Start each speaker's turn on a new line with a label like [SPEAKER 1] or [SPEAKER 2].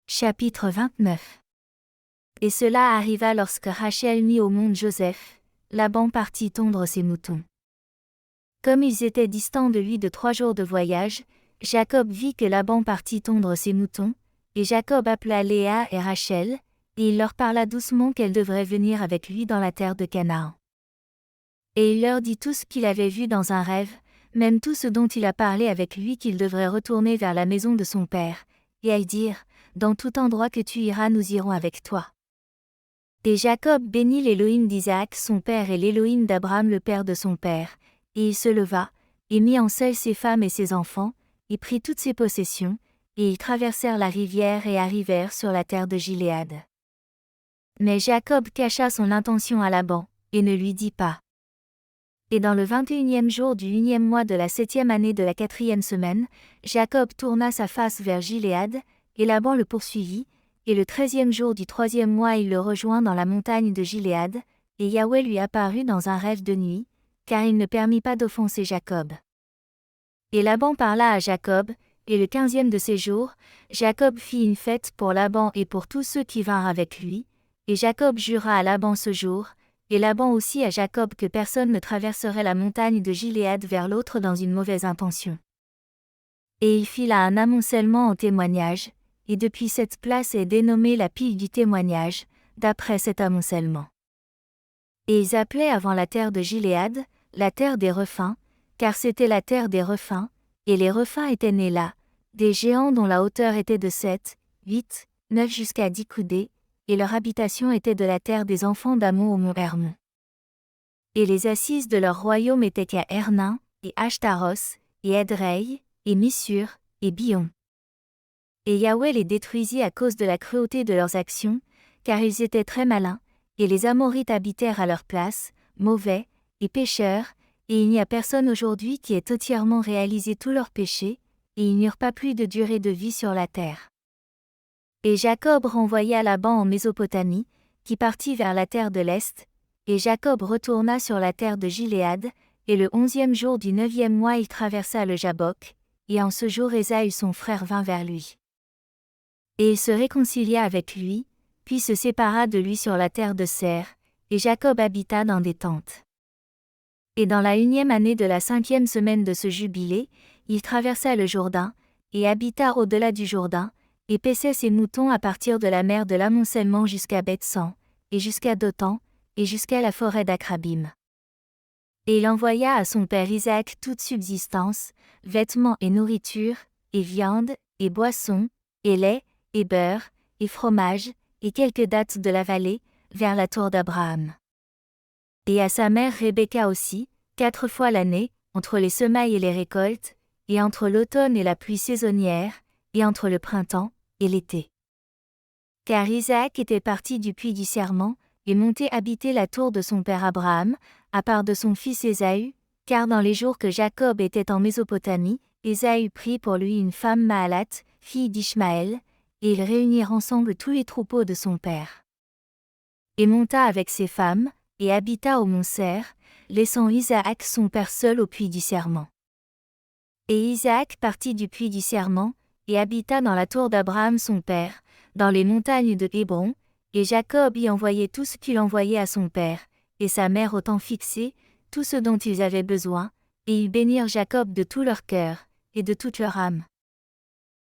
[SPEAKER 1] Chapitre 29. Et cela arriva lorsque Rachel mit au monde Joseph, Laban partit tondre ses moutons. Comme ils étaient distants de lui de 3 jours de voyage, Jacob vit que Laban partit tondre ses moutons, et Jacob appela Léa et Rachel, et il leur parla doucement qu'elles devraient venir avec lui dans la terre de Canaan. Et il leur dit tout ce qu'il avait vu dans un rêve, même tout ce dont il a parlé avec lui qu'il devrait retourner vers la maison de son père, et elles dirent, dans tout endroit que tu iras nous irons avec toi. Et Jacob bénit l'Élohim d'Isaac son père et l'Élohim d'Abraham le père de son père, et il se leva, et mit en selle ses femmes et ses enfants, et prit toutes ses possessions, et ils traversèrent la rivière et arrivèrent sur la terre de Giléad. Mais Jacob cacha son intention à Laban, et ne lui dit pas. Et dans le 21e jour du 1e mois de la 7e année de la 4e semaine, Jacob tourna sa face vers Giléad, et Laban le poursuivit, et le 13e jour du 3e mois il le rejoint dans la montagne de Giléad, et Yahweh lui apparut dans un rêve de nuit, car il ne permit pas d'offenser Jacob. Et Laban parla à Jacob, et le 15e de ces jours, Jacob fit une fête pour Laban et pour tous ceux qui vinrent avec lui, et Jacob jura à Laban ce jour, et Laban aussi à Jacob que personne ne traverserait la montagne de Giléad vers l'autre dans une mauvaise intention. Et il fit là un amoncellement en témoignage, et depuis cette place est dénommée la pile du témoignage, d'après cet amoncellement. Et ils appelaient avant la terre de Giléad, la terre des refins, car c'était la terre des refins, et les refins étaient nés là, des géants dont la hauteur était de 7, 8, 9 jusqu'à 10 coudées, et leur habitation était de la terre des enfants d'Amon au mont Hermon. Et les assises de leur royaume étaient qu'à Hernin, et Ashtaros, et Edrei, et Missur, et Bion. Et Yahweh les détruisit à cause de la cruauté de leurs actions, car ils étaient très malins, et les Amorites habitèrent à leur place, mauvais, et pécheurs, et il n'y a personne aujourd'hui qui ait entièrement réalisé tous leurs péchés, et ils n'eurent pas plus de durée de vie sur la terre. Et Jacob renvoya Laban en Mésopotamie, qui partit vers la terre de l'Est, et Jacob retourna sur la terre de Giléad, et le 11e jour du 9e mois il traversa le Jabbok, et en ce jour Ésaü son frère vint vers lui. Et il se réconcilia avec lui, puis se sépara de lui sur la terre de Ser, et Jacob habita dans des tentes. Et dans la 1e année de la 5e semaine de ce jubilé, il traversa le Jourdain, et habita au-delà du Jourdain, et paissait ses moutons à partir de la mer de l'Amoncellement jusqu'à Beth-San, et jusqu'à Dothan, et jusqu'à la forêt d'Akrabim. Et il envoya à son père Isaac toute subsistance, vêtements et nourriture, et viande, et boissons, et lait, et beurre, et fromage, et quelques dattes de la vallée, vers la tour d'Abraham. Et à sa mère Rebecca aussi, 4 fois l'année, entre les semailles et les récoltes, et entre l'automne et la pluie saisonnière, et entre le printemps et l'été. Car Isaac était parti du puits du serment, et monté habiter la tour de son père Abraham, à part de son fils Ésaü, car dans les jours que Jacob était en Mésopotamie, Ésaü prit pour lui une femme Mahalat, fille d'Ishmaël, et ils réunirent ensemble tous les troupeaux de son père. Et monta avec ses femmes, et habita au mont Ser, laissant Isaac son père seul au puits du serment. Et Isaac partit du puits du serment, et habita dans la tour d'Abraham son père, dans les montagnes de Hébron, et Jacob y envoyait tout ce qu'il envoyait à son père, et sa mère au temps fixé, tout ce dont ils avaient besoin, et ils bénirent Jacob de tout leur cœur, et de toute leur âme.